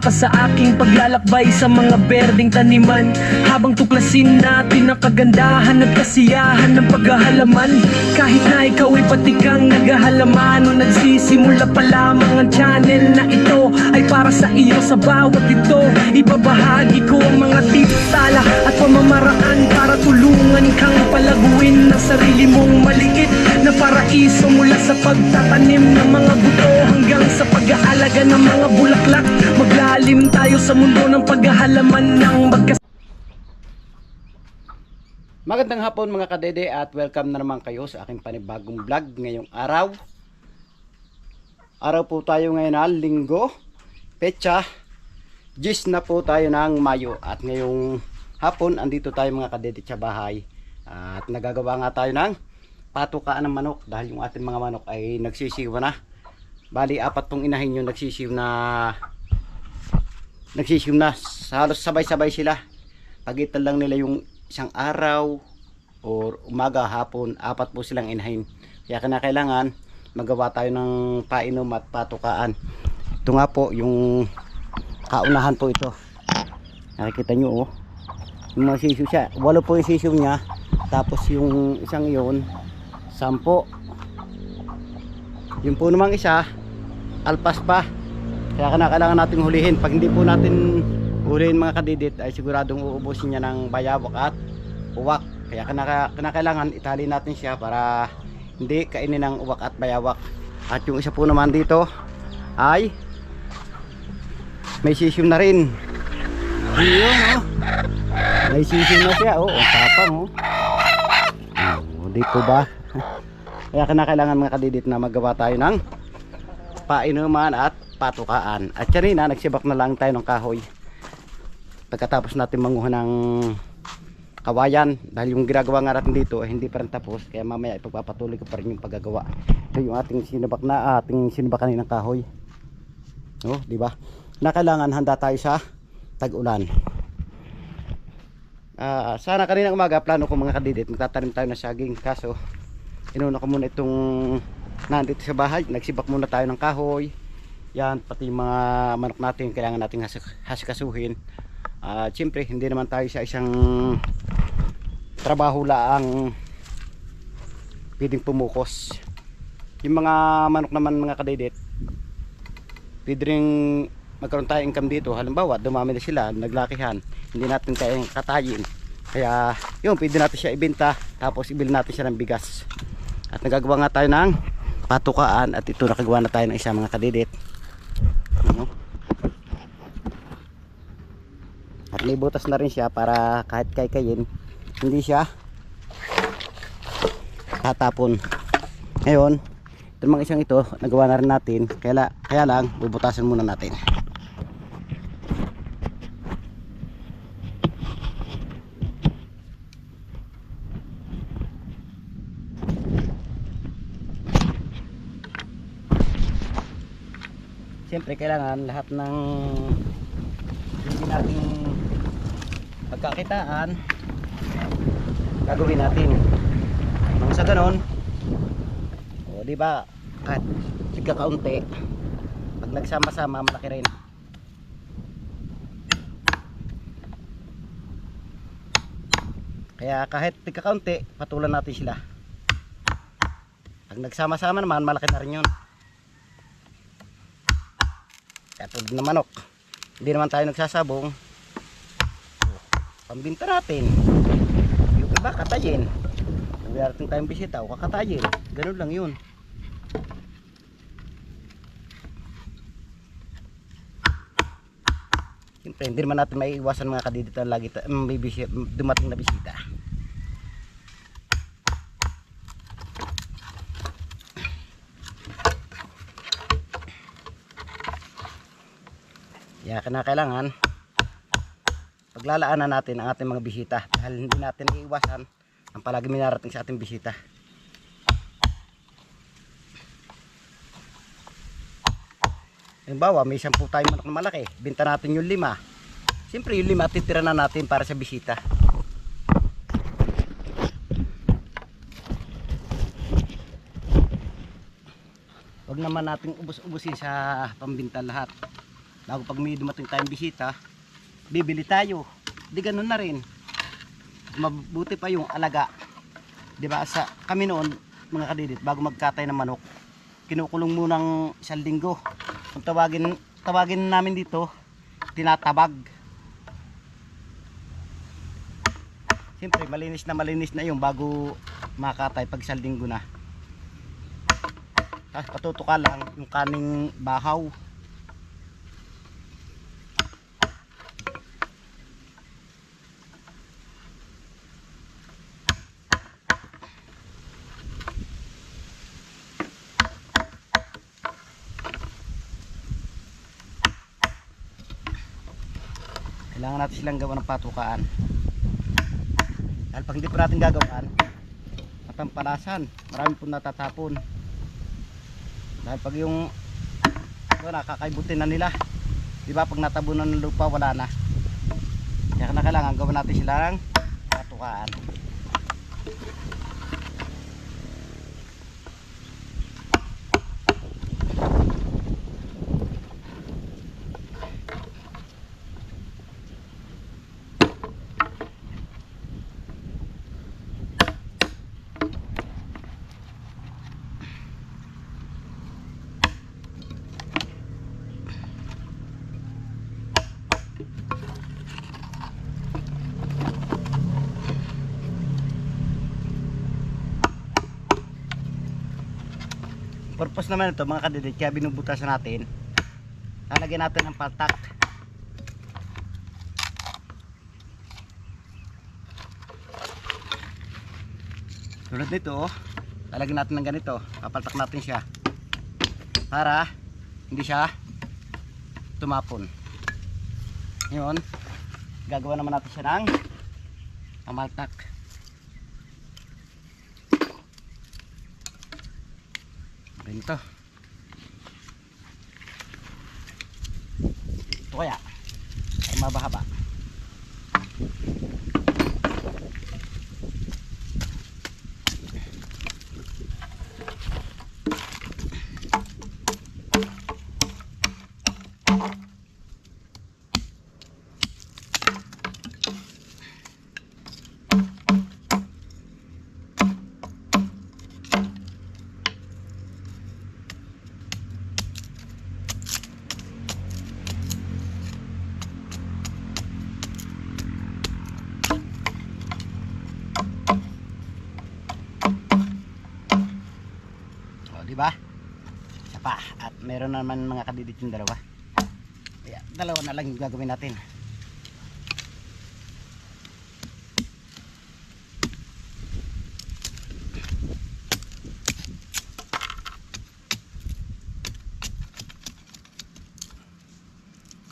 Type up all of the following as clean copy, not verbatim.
ka sa aking paglalakbay sa mga berdeng taniman, habang tuklasin natin ang kagandahan at kasiyahan ng paghahalaman. Kahit na ikaw ay patikang naghahalaman o nagsisimula pa lamang, ang channel na ito ay para sa iyo. Sa bawat ito, ibabahagi ko ang mga tips, tala at pamamaraan para tulungan kang palaguin ng sarili mong maliit na paraiso, mula sa pagtatanim ng mga buto hanggang sa pag-aalaga ng mga bulaklak. Maglalim tayo sa mundo ng paghahalaman ng Magandang hapon mga kadede at welcome na naman kayo sa aking panibagong vlog ngayong araw. Araw po tayo ngayon na linggo, petsa 10 na po tayo ng Mayo. At ngayong hapon andito tayo mga kadede sa bahay at nagagawa nga tayo ng patukaan ng manok dahil yung ating mga manok ay nagsisiwa na. Bali apat pong inahin yung nagsisiw na halos sabay-sabay sila. Pagitan lang nila yung isang araw or umaga, hapon, apat po silang inahin. Kaya kailangan magawa tayo ng painom at patukaan. Ito nga po yung kaunahan po ito. Nakikita nyo yung mga sisiw siya. 8 po yung sisiw niya. Tapos yung isang yun 10. Yung po namang isa alpas pa. Kaya kailangan natin hulihin. Pag hindi po natin hulihin mga kadidit ay siguradong uubusin niya ng bayawak at uwak. Kaya kailangan itali natin siya para hindi kainin ng uwak at bayawak. At yung isa po naman dito ay may sisiw na rin. Ayun may sisiw na siya. Tapang dito ba? Kaya kailangan mga kadidit na magawa tayo ng painuman at patukaan. At kanina nagsibak na lang tayo ng kahoy pagkatapos natin manguha ng kawayan, dahil yung ginagawa nga natin dito ay hindi pa rin tapos. Kaya mamaya ipagpapatuloy ko pa rin yung paggagawa. Ito yung ating sinibak kaninang kahoy, di ba? Na kailangan handa tayo sa tag-ulan. Sana kaninang umaga plano ko mga kadidit magtatanim tayo ng saging, kaso inuna ko muna itong nandito sa bahay. Nagsibak muna tayo ng kahoy. Yan, pati yung mga manok natin kailangan nating hasikasuhin. Siyempre hindi naman tayo sa isang trabaho laang pwedeng pumukos. Yung mga manok naman mga kadidit, pwede rin magkaroon tayo income dito. Halimbawa dumami na sila, naglakihan, hindi natin kayang katayin. Kaya yun, pwede natin siya ibenta, tapos ibili natin siya ng bigas. At nagagawa nga tayo ng patukaan. At ito nakagawa na tayo ng isa mga kadidit. At may butas na rin siya para kahit kay-kayin hindi siya tatapon. Ngayon ito mga isang ito nagawa na rin natin. Kaya lang bubutasan muna natin. Siyempre kailangan lahat ng hindi natin pagkakitaan gagawin natin. Nang sa ganon, di ba, kahit sigkakaunti, pag nagsama-sama malaki rin. Kaya kahit sigkakaunti, patulan natin sila. Pag nagsama-sama naman malaki na rin yun. Tulad ng manok, hindi naman tayo nagsasabong, pambinta natin. Yung iba katayin, kung darating tayong bisita o kakatayin, ganun lang yun. Siyempre hindi naman natin maiiwasan mga kadidit na lagi may dumating na bisita. Kaya kailangan paglalaanan natin ang ating mga bisita, dahil hindi natin iiwasan ang palagi minarating sa ating bisita. Halimbawa may 10 tayong manok na malaki, binta natin yung 5. Siyempre yung 5 titira na natin para sa bisita. Huwag naman nating ubus-ubusin sa pambinta lahat. bago pag may dumating tayong bisita, bibili tayo. Di ganun na rin. Mabuti pa yung alaga. Di ba sa kami noon mga kadidit, bago magkatay ng manok, kinukulong munang 1 linggo. Kung tawagin namin dito, tinatabag. Siyempre malinis na yung bago makatay pag 1 linggo na. Tapos patutuka lang yung kaning bahaw. Kailangan natin silang gawa ng patukaan. Dahil pag hindi po natin gagawin, matampalasan, marami po natatapon. Dahil pag yung nakakaibutin na nila, di ba, pag natabunan ng lupa wala na. Kaya kailangan gawin natin silang patukaan. Purpose naman ito mga kadidit, kaya binubutasan natin, lalagyan natin ng paltak. Tulad nito, lalagyan natin ng ganito, papaltak natin siya para hindi siya tumapon. Ngayon gagawa naman natin siya ng pamaltak. Ganito. Ito kaya ay mabahaba. Diba? Isa pa. At meron naman mga kadidit yung dalawa. Kaya dalawa na lang yung gagawin natin.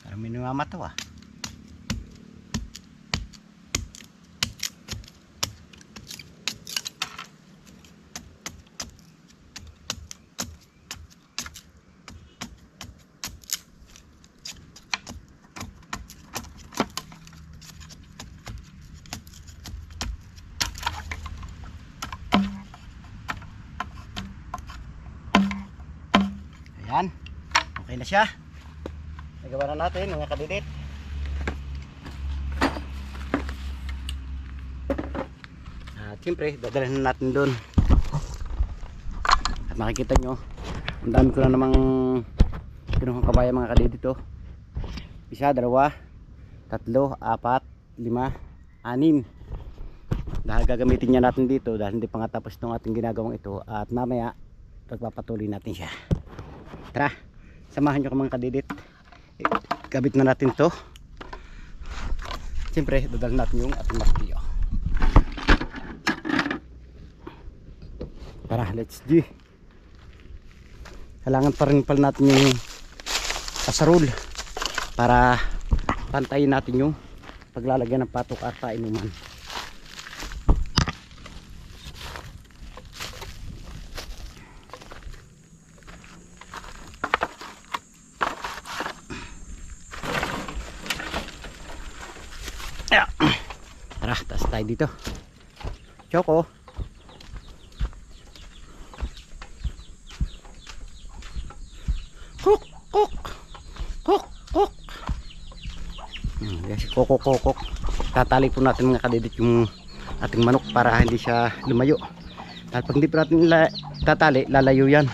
Parang minumamato ah. Ayan, okay na siya. Nagawa na natin mga kadidit. At siyempre dadalhin na natin doon. At makikita nyo, ang dami ko na namang kinuhang kabayan mga kadidit oh. 1, 2, 3, 4, 5, 6. Dahil gagamitin niya natin dito dahil hindi pa nga tapos itong ating ginagawang ito. At mamaya pagpapatuloy natin siya. Tara, samahan nyo ko mga kadidit. Kabit na natin to. Siyempre dadalhin natin yung ating martilyo. Tara, let's do. Kailangan pa rin pala natin yung kasarol para pantayin natin yung paglalagyan ng patok at painuman. Tara, taas tayo dito. Choco. Kuk, kuk. Kuk, kuk. Kasi kokok. Tatali po natin mga kadidit yung ating manok para hindi siya lumayo. Dahil pag hindi po natin tatali, lalayo yan.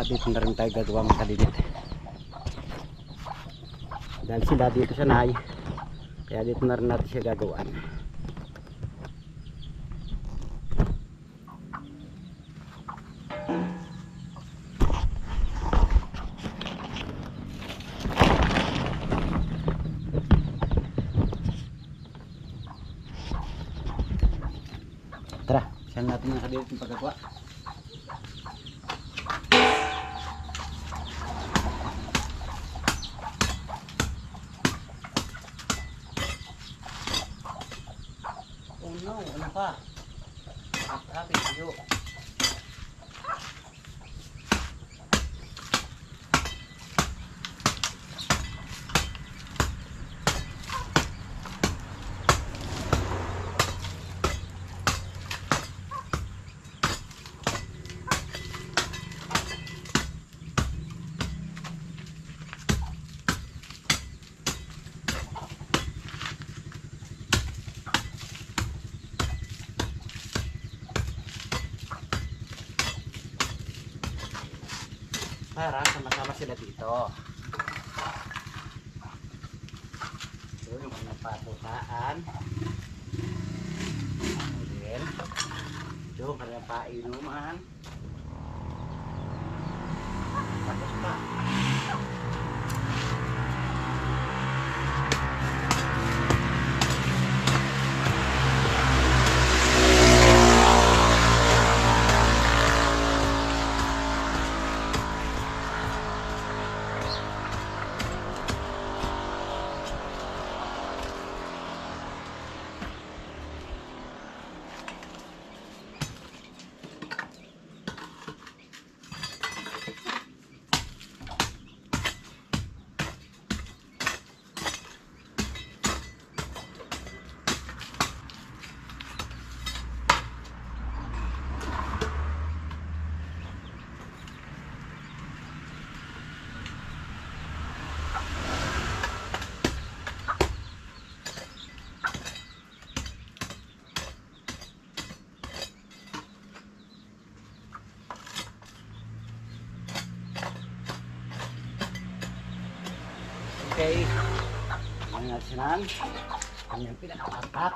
Dito na rin tayo gagawa mga kadidit. Dahil sila dito sa nahay, kaya dito na rin natin siya gagawaan. Tara, saan natin mga kadidit yung paggagawa. Oh no, ano pa? Kapit tayo. Para sama-sama sila dito. Ito yung mga patutaan. Then, ito yung kanyang painuman. Tapos pa. Okay, ngayon natin siya ng kanyang pinakapatak.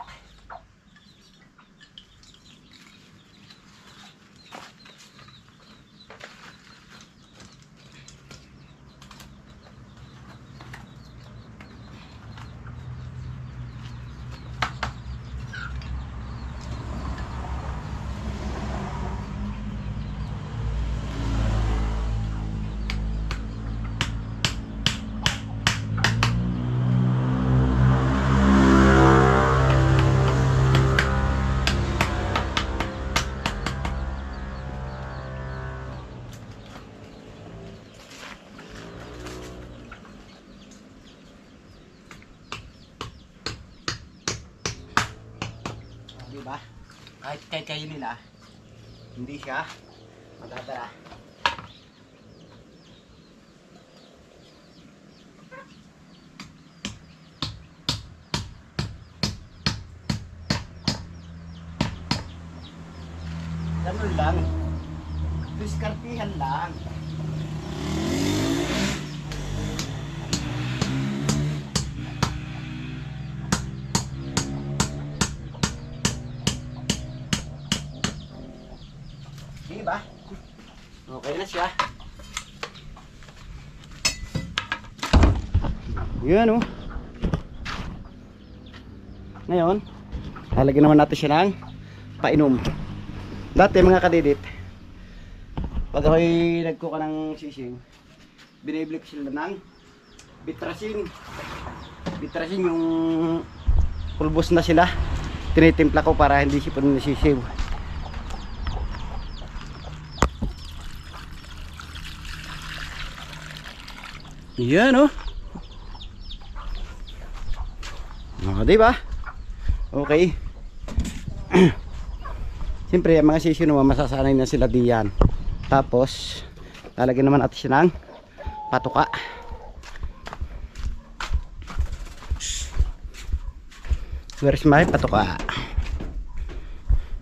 Diba? Kahit kayo nila, hindi siya magdadala. Ganun lang. Diskartihan lang. Diba? Okay na siya. Yan oh. Ngayon, lalagyan naman natin siya ng painom. Dati mga kadidit, pag ako'y nagkuka ng sisiw, binibili ko sila ng bitrasin. Bitrasin yung pulbos na sila. Tinitimpla ko para hindi siya puno nasisiw. Yan oh. Diba? Okay. Siyempre, ang mga sisiw naman masasanay na sila diyan. Tapos, lalagyan naman natin siya ng patuka. Where's my patuka?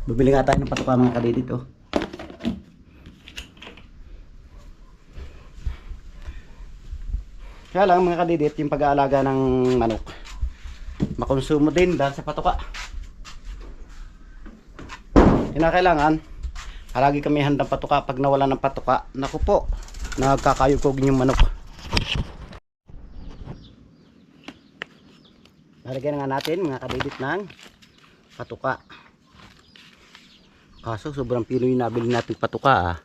Bibili nga tayo ng patuka mga kadidit oh. Kaya lang mga kadidit, yung pag-aalaga ng manok, makonsumo din dahil sa patuka. Kailangan palagi kami handang patuka. Pag nawala ng patuka, naku po, nagkakayukog yung manok. Lalagyan nga natin mga kadidit ng patuka. Kaso sobrang pino yung nabili natin patuka ah.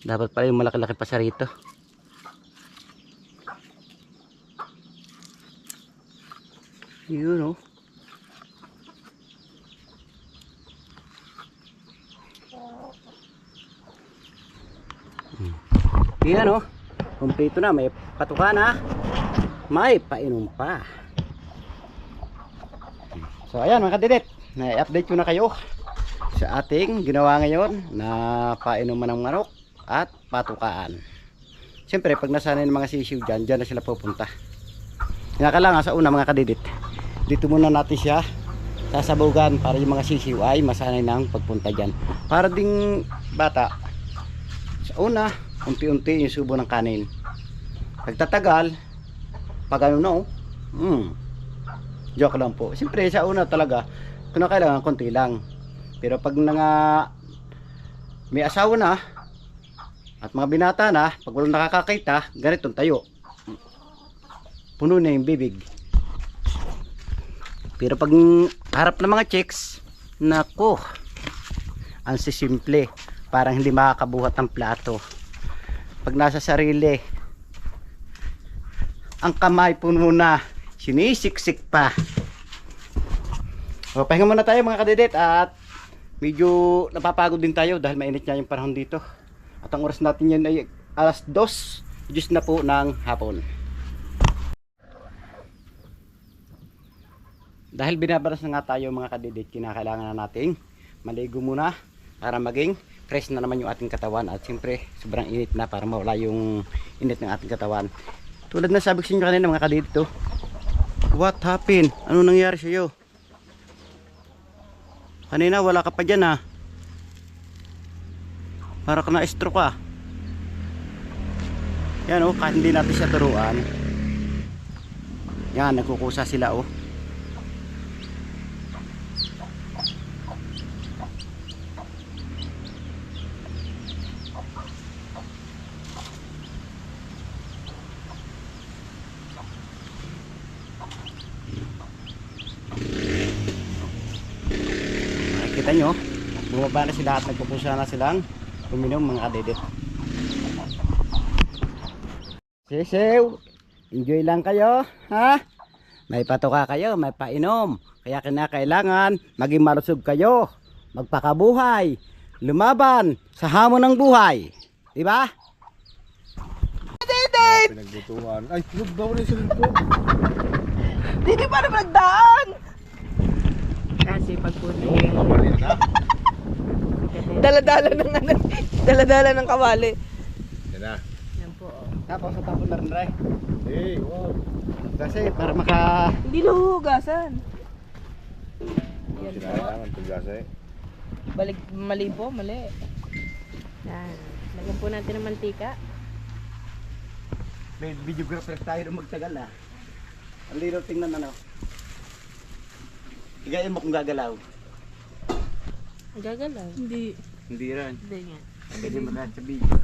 Dapat pala yung malaki-laki pa sa rito. Yun oh. Yan oh. Kompleto na, may patuka na. May painom pa. So ayan mga kadidit, na-update ko na kayo sa ating ginawa ngayon na painuman ng manok at patukaan. Siyempre pag nasanay ng mga sisiw dyan na sila pupunta. Kailangan sa una mga kadidit, dito muna natin siya sasabugan para yung mga sisiw ay masanay ng pagpunta dyan. Para ding bata, sa una unti-unti yung subo ng kanin. Pagtatagal, pag ano na joke lang po. Siyempre sa una talaga kung kailangan konti lang. Pero pag may asawa na at mga binata na, pag walang nakakakita, ganitong tayo. Puno na yung bibig. Pero pag harap ng mga chicks, nako, ang sisimple, parang hindi makakabuhat ng plato. Pag nasa sarili, ang kamay puno na, sinisiksik pa. O, pahinga muna tayo mga kadidit at medyo napapagod din tayo dahil mainit nga yung panahon dito. At ang oras natin yan ay alas 2:10 na po ng hapon. Dahil binabaras na nga tayo mga kadidit, kinakailangan na nating maligo muna para maging fresh na naman yung ating katawan. At siyempre sobrang init na para mawala yung init ng ating katawan. Tulad na sabi ko sa inyo kanina mga kadidit oh. What happened? Ano nangyari sa iyo? Kanina wala ka pa dyan ha. Para ka na-stroke ka. Yan oh, kahit hindi natin siya turuan. Yan, nagkukusa sila oh. Kita nyo, bumaba na sila at nagpupusa na silang uminom mga kadidit. Sisiw, enjoy lang kayo, ha? May patuka kayo, may painom. Kaya kinakailangan maging malusog kayo, magpakabuhay, lumaban sa hamon ng buhay. Diba? Pinagbutuhan. Ay, tulog daw rin sila ko. Hindi pa naman nagdaan! Kasi pagpunta dala-dala ng ano, dala-dala ng kawali. Yan na. Yan po. Tapos sa tapon na rin rin. Hey, wow. Kasi para maka... Hindi luhugasan. Yan po. Sinayang ang tugasa eh. Balik, mali po, mali. Yan. Lagyan po natin ng mantika. May videographer tayo na magtagal ah. Ang lino tingnan ano. Higayin mo kung gagalaw. Gagalaw? Hindi. Hindi rin. Hindi nga. Pwede mo lahat sa video.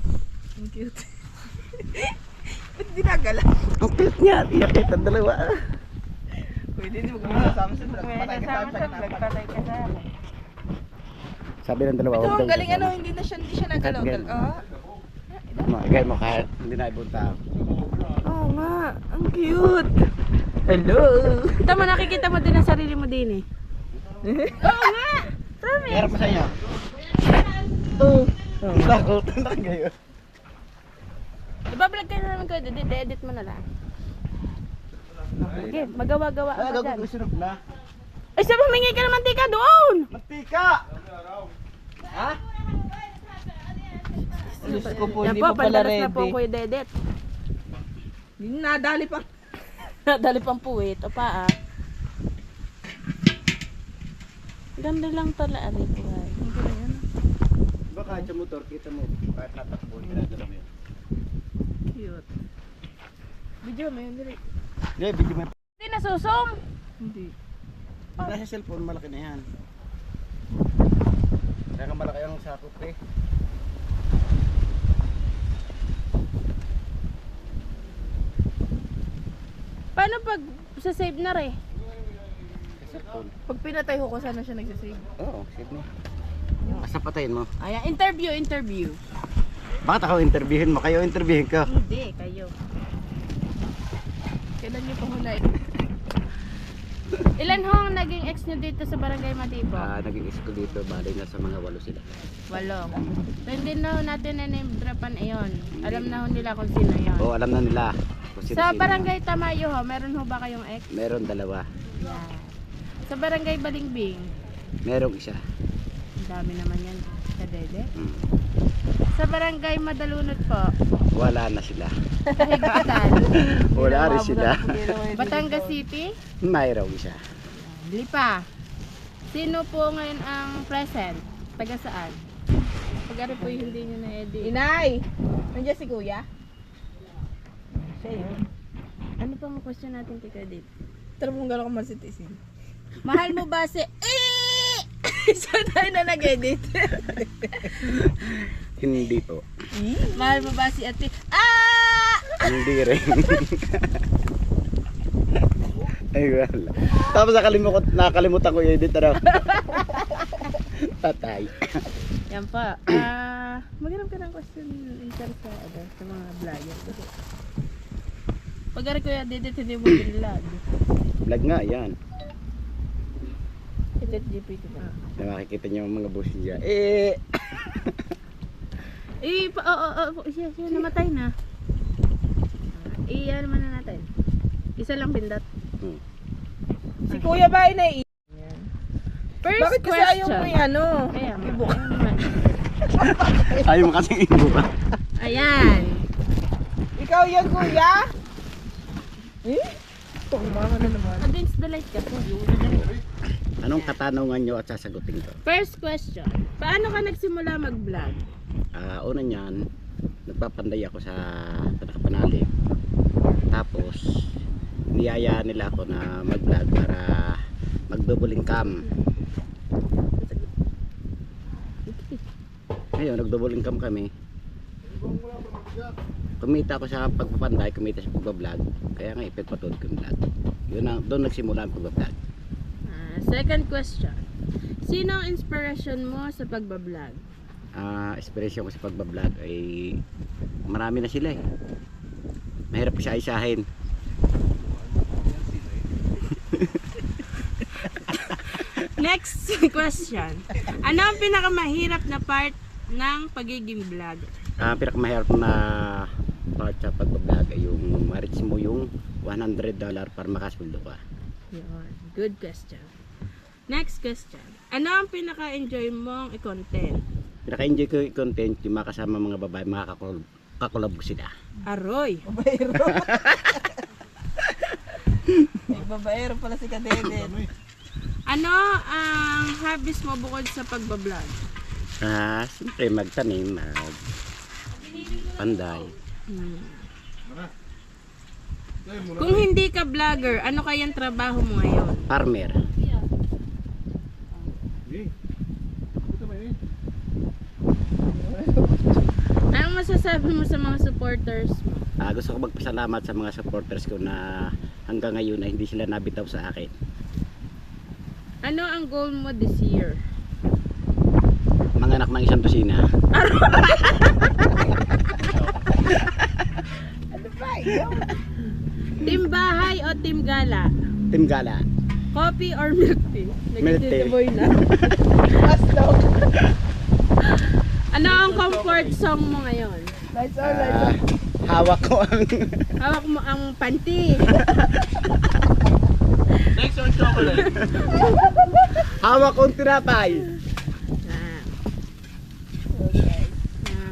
Ang cute. Ba't di nagalaw? Ang cute niya. Tiyakit ang dalawa. Pwede din magkakasama sa vlog. Patay ka sa vlog. Patay ka sa akin. Sabi ng dalawa. Ito ang galing ano, hindi siya nagalaw. Higayin mo kahit hindi na ibang tao. Oo nga. Ang cute. Hello. Tama, nakikita mo din ang sarili mo din eh. Oo nga. Promise. Harap mo sa inyo. Oo. Takot na kayo. Ibablog ka na naman kayo. Edit mo na lang. Okay, magawa-gawa Ah, ka dyan. gagawin sinop na. Ay, sabi humingi ka ng mantika doon! Mantika! Ha? Diyos ko po, hindi po pala ready. Na po Kuya Dedet. Nadali pang puwit. O pa ah. Ganda lang pala, ari ko. Baka sa motor, kita mo, kahit natakbo, ginagala mo yun. Cute. Video mo yun, dili. Hindi, video mo. Hindi nasusum. Hindi. Nasa cellphone, malaki na yan. Kaya nga malaki ang sakop eh. Paano pag sa save na re? Sa cellphone. Pag pinatay ko, sana siya nagsasave. Oo, save mo. Basta patayin mo. Ayan, interview. Bakit ako interviewin mo? Kayo interviewin ko. Hindi, kayo. Kailan niyo pahulay? Ilan ho ang naging ex niyo dito sa Barangay Matipo? Naging school dito, bali na sa mga 8 sila. 8. So hindi na ho natin na name dropan ayon. Alam na ho nila kung sino yon. Oo, alam na nila. Kung sino-sino. Sa Barangay Tamayo ho, meron ho ba kayong ex? Meron 2. Yan. Sa Barangay Balingbing, Merong isa. ang dami naman yan. Sa Dede. Mm. Sa Barangay Madalunod po, Wala na sila. Higpitan. Wala rin sila. Batangas City, Mayroong isa. Lipa. Sino po ngayon ang present? Taga saan? Pag-ari po yung hindi nyo na-edit. Inay! Nandiyan si Kuya? Siya yun. Ano pang question natin kay Edit? Tara mong gano'n ka mansitisin. Mahal mo ba si... Saan tayo na nag-edit? Hindi po. Mahal mo ba si Ate? Hindi rin. Ay, wala. Tapos nakalimutan ko yung edit. Ano? Patay. Yan pa. Maghanap ka ng question sa mga vlogger. Pag-ari ko yung Edit, hindi mo vlog. Vlog nga, yan. Edit GPT ba? Na makikita niyo yung mga boses niya. Siya, namatay na. Ano man na natin? Isa lang pindot. Si Kuya ba ay First Bakit kasi question. ayaw mo yung ano? Kaya, Ayaw mo kasing ibuka. Ayan. Ikaw yan, Kuya? Tumama na naman. Against the light kasi. Anong katanungan nyo at sasagutin ko? First question. Paano ka nagsimula mag-vlog? Una niyan, nagpapanday ako sa Panakapanali. Tapos, niyaya nila ako na mag-vlog para mag-double income. Ngayon, nag-double income kami. Kumita ako sa pagpapanday, kumita sa pagbablog. Kaya nga ipagpatuloy ko yung vlog. Doon nagsimula ang pagbablog. Second question. Sino ang inspiration mo sa pagbablog? Inspiration ko sa pagbablog ay marami na sila eh. Mahirap ko siya isahin. Next question. Ano ang pinakamahirap na part ng pagiging vlog? Pinakamahirap na part sa pagbablog ay yung ma-reach mo yung $100 para makasweldo ka. Yun. Good question. Next question. Ano ang pinaka-enjoy mong i-content? Pinaka-enjoy ko yung content yung makasama mga babae, kakulab ko sila. Aroy. Babaero. May babaero pala si Kadede. Ano ang hobbies mo bukod sa pagbablog? Siyempre magtanim, panday. Kung hindi ka vlogger, ano kayang trabaho mo ngayon? Farmer. Anong masasabi mo sa mga supporters mo? Gusto ko magpasalamat sa mga supporters ko na hanggang ngayon ay hindi sila nabitaw sa akin. Ano ang goal mo this year? Mga anak ng isang tusina. Team bahay o team gala? Team Gala. Coffee or milk tea? Milk tea. Nag-boy na. Ano ang comfort song mo ngayon? Lights on, lights on. Hawak ko ang Hawak mo ang panty. hawak ko ang tinapay. Ah.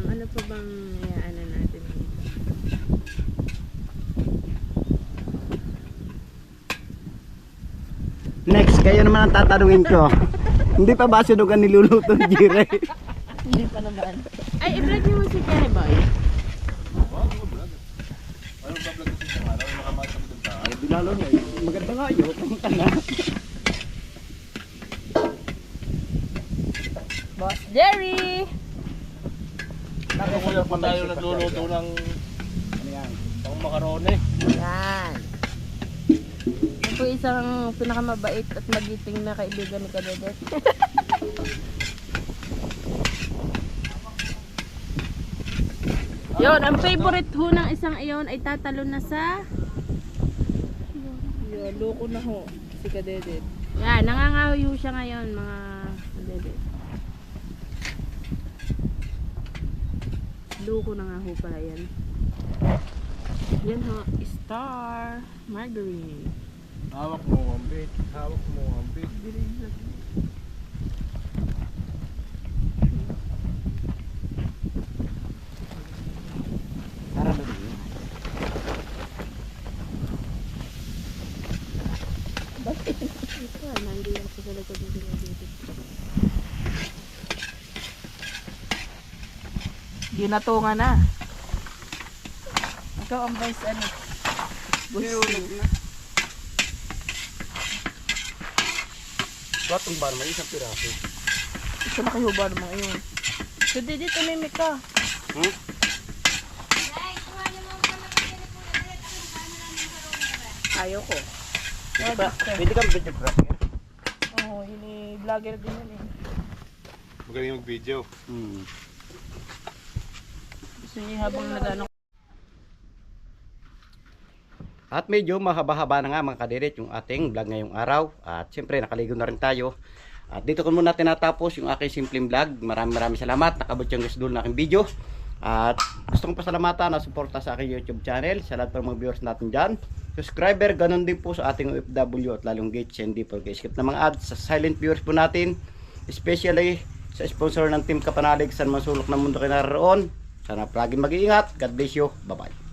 Ano pa bang ano natin dito? Next, kayo naman ang tatanungin ko. Hindi pa ba sunugan niluluto ni Jire? Hindi pa naman. Ay, i-vlog niyo mo si Cherry Boy. Ay, binalo na eh. Maganda nga yun. Pumunta na. Boss Jerry! Kuya pa tayo nagluluto ng Ano yan? pang makarone. Yan. Ito po isang pinakamabait at magiting na kaibigan ni Kadedet. Yun, ang favorite ho ng isang iyon ay tatalo na sa... Yo, loko na ho. Si Kadedet. Yan, nangangahoy ho siya ngayon mga Kadedet. Loko na nga ho pala yan. Yan ho, Star Margarine. Hawak mo ang bit. Hawak mo ang bit. Para ba din? Ito, nandi lang sa likod ng Kadedet. Ginatungan na. Ikaw ang vice ano. Batong ba naman isang piraso? Ito na kayo ba naman ngayon? Kadedet, umimik ka. Hmm? Ayaw ko. Pwede kang videographer. Oo, hini-vlogger din yan eh. Magaling mag-video. Gusto niya habang nagano. At medyo mahaba-haba na nga mga kadirit yung ating vlog ngayong araw. At siyempre nakaligo na rin tayo. At dito ko muna tinatapos yung aking simpleng vlog. Maraming salamat. Nakabot yung gusto na aking video. At gusto kong pasalamatan na suporta sa aking YouTube channel. Sa lahat ng mga viewers natin dyan. Subscriber, ganun din po sa ating OFW at lalong gates. Hindi po skip na mga ads sa silent viewers po natin. Especially sa sponsor ng Team Kapanalig, San Mansulok ng Mundo kinararoon. Sana palaging mag-iingat. God bless you. Bye-bye.